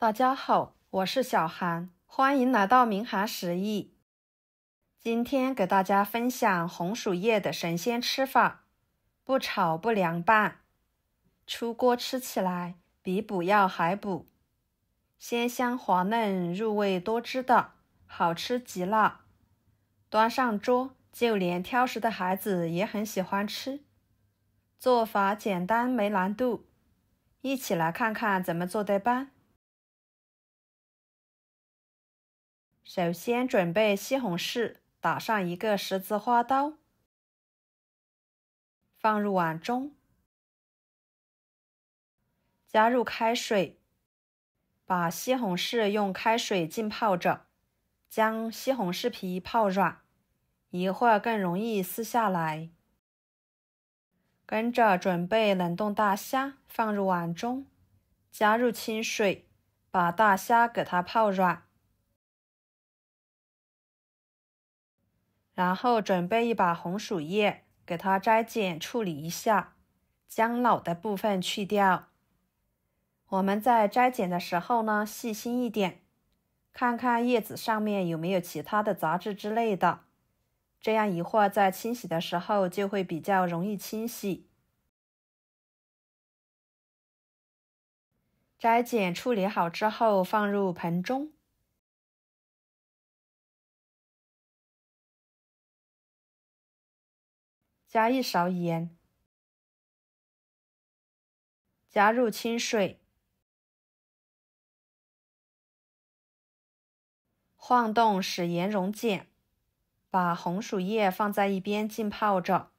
大家好，我是小韩，欢迎来到明涵食艺。今天给大家分享红薯叶的神仙吃法，不炒不凉拌，出锅吃起来比补药还补，鲜香滑嫩，入味多汁的，好吃极了。端上桌，就连挑食的孩子也很喜欢吃。做法简单没难度，一起来看看怎么做的吧。首先准备西红柿，打上一个十字花刀，放入碗中，加入开水，把西红柿用开水浸泡着，将西红柿皮泡软，一会儿更容易撕下来。跟着准备冷冻大虾，放入碗中，加入清水，把大虾给它泡软。然后准备一把红薯叶，给它摘剪处理一下，将老的部分去掉。我们在摘剪的时候呢，细心一点，看看叶子上面有没有其他的杂质之类的，这样一会儿在清洗的时候就会比较容易清洗。摘剪处理好之后放入盆中，加一勺盐，加入清水，晃动使盐溶解，把红薯叶放在一边浸泡着。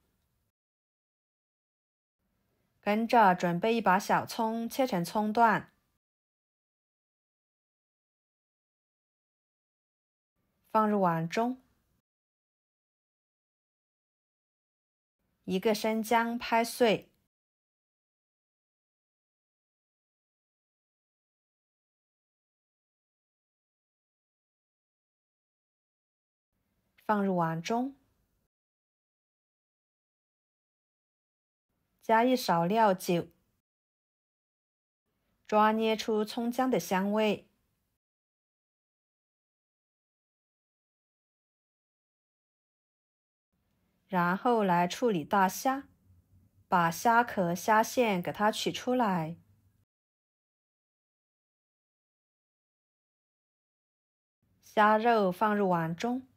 跟着准备一把小葱，切成葱段，放入碗中。一个生姜拍碎，放入碗中，加一勺料酒，抓捏出葱姜的香味。然后来处理大虾，把虾壳、虾线给它取出来，虾肉放入碗中，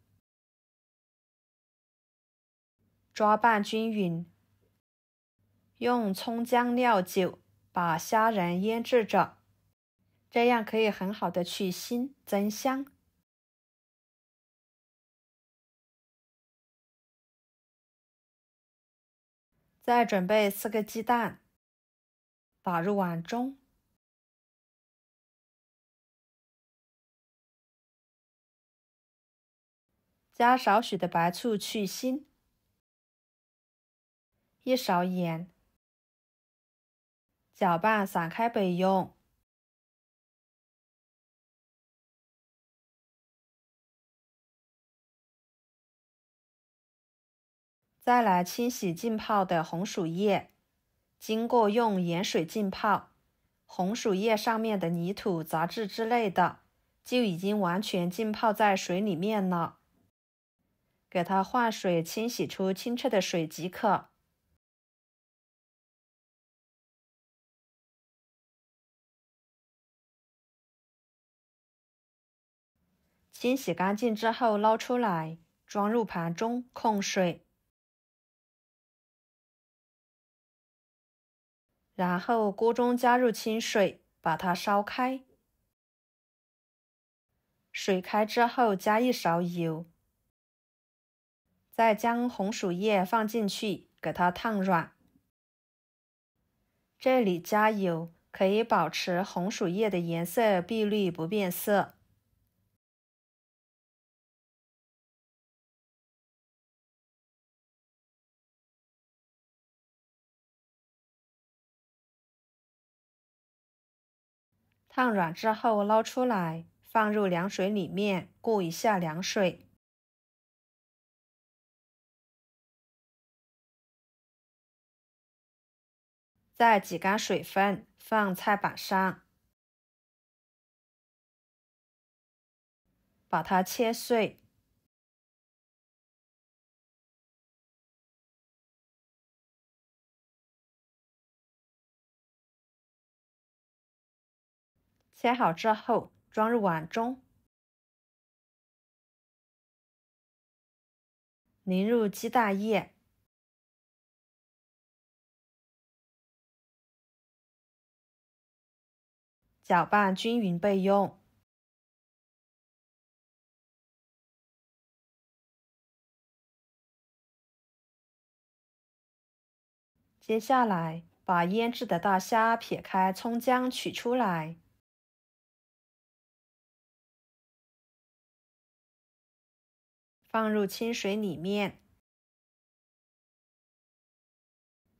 抓拌均匀，用葱姜料酒把虾仁腌制着，这样可以很好的去腥增香。再准备4个鸡蛋，打入碗中，加少许的白醋去腥，一勺盐，搅拌散开备用。再来清洗浸泡的红薯叶，经过用盐水浸泡，红薯叶上面的泥土、杂质之类的就已经完全浸泡在水里面了。给它换水清洗出清澈的水即可。清洗干净之后捞出来，装入盘中控水。然后锅中加入清水，把它烧开。水开之后加一勺油，再将红薯叶放进去，给它烫软。这里加油可以保持红薯叶的颜色碧绿不变色。烫软之后捞出来，放入凉水里面过一下凉水。再挤干水分，放菜板上。把它切碎。切好之后，装入碗中，淋入鸡蛋液，搅拌均匀备用。接下来，把腌制的大虾撇开葱姜取出来，放入清水里面，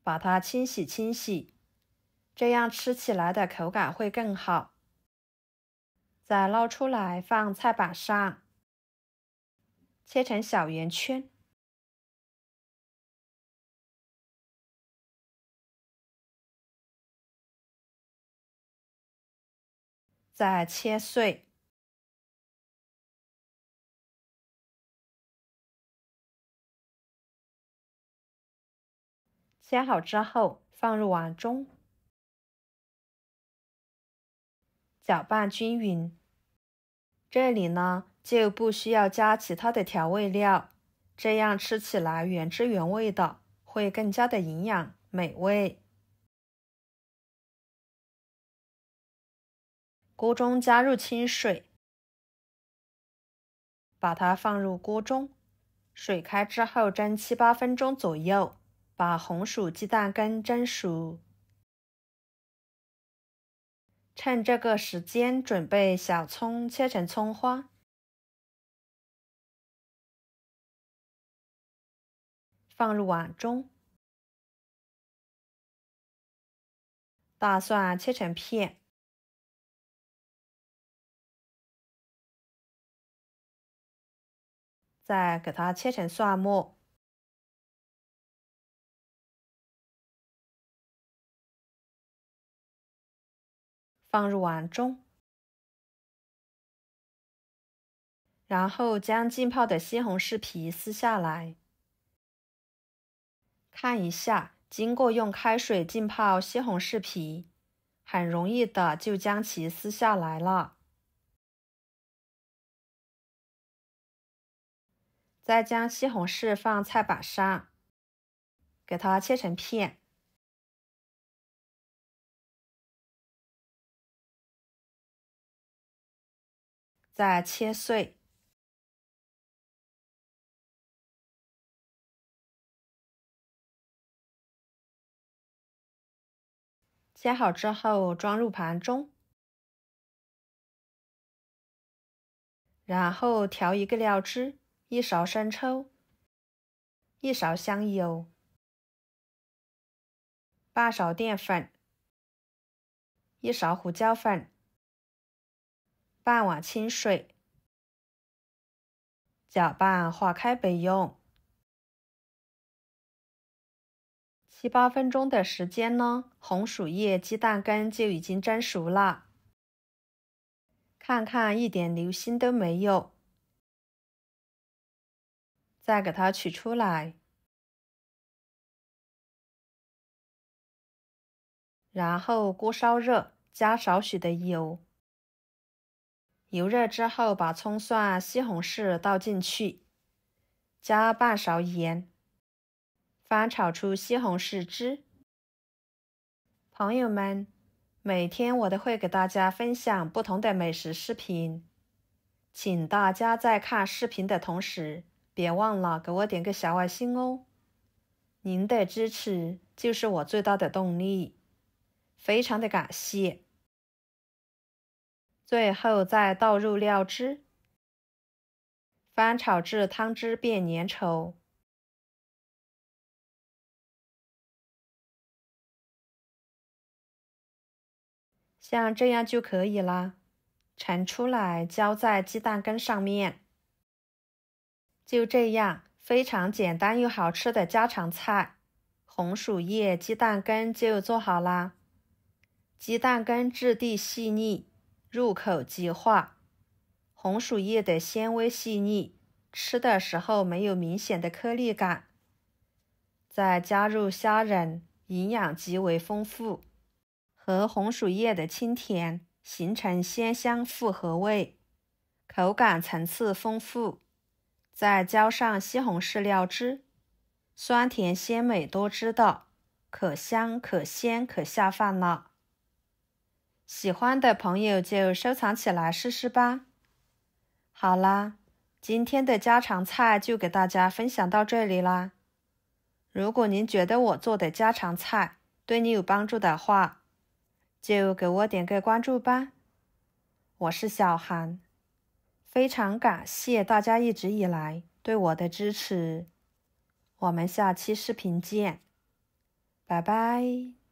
把它清洗，这样吃起来的口感会更好。再捞出来放菜板上，切成小圆圈，再切碎。切好之后，放入碗中，搅拌均匀。这里呢，就不需要加其他的调味料，这样吃起来原汁原味的，会更加的营养美味。锅中加入清水，把它放入锅中，水开之后蒸7-8分钟左右，把红薯鸡蛋羹蒸熟。趁这个时间准备小葱切成葱花，放入碗中。大蒜切成片，再给它切成蒜末，放入碗中，然后将浸泡的西红柿皮撕下来。看一下，经过用开水浸泡西红柿皮，很容易的就将其撕下来了。再将西红柿放菜板上，给它切成片，再切碎。切好之后装入盘中，然后调一个料汁，1勺生抽，1勺香油，半勺淀粉，1勺胡椒粉，半碗清水，搅拌化开备用。7-8分钟的时间呢，红薯叶鸡蛋羹就已经蒸熟了。看看一点流心都没有。再给它取出来，然后锅烧热，加少许的油。油热之后，把葱蒜、西红柿倒进去，加半勺盐，翻炒出西红柿汁。朋友们，每天我都会给大家分享不同的美食视频，请大家在看视频的同时，别忘了给我点个小爱心哦。您的支持就是我最大的动力，非常的感谢。最后再倒入料汁，翻炒至汤汁变粘稠。像这样就可以啦，盛出来浇在鸡蛋羹上面。就这样，非常简单又好吃的家常菜，红薯叶鸡蛋羹就做好啦。鸡蛋羹质地细腻，入口即化，红薯叶的纤维细腻，吃的时候没有明显的颗粒感。再加入虾仁，营养极为丰富，和红薯叶的清甜形成鲜香复合味，口感层次丰富。再浇上西红柿料汁，酸甜鲜美多汁的，可香可鲜可下饭了。喜欢的朋友就收藏起来试试吧。好啦，今天的家常菜就给大家分享到这里啦。如果您觉得我做的家常菜对你有帮助的话，就给我点个关注吧。我是小韩，非常感谢大家一直以来对我的支持。我们下期视频见，拜拜。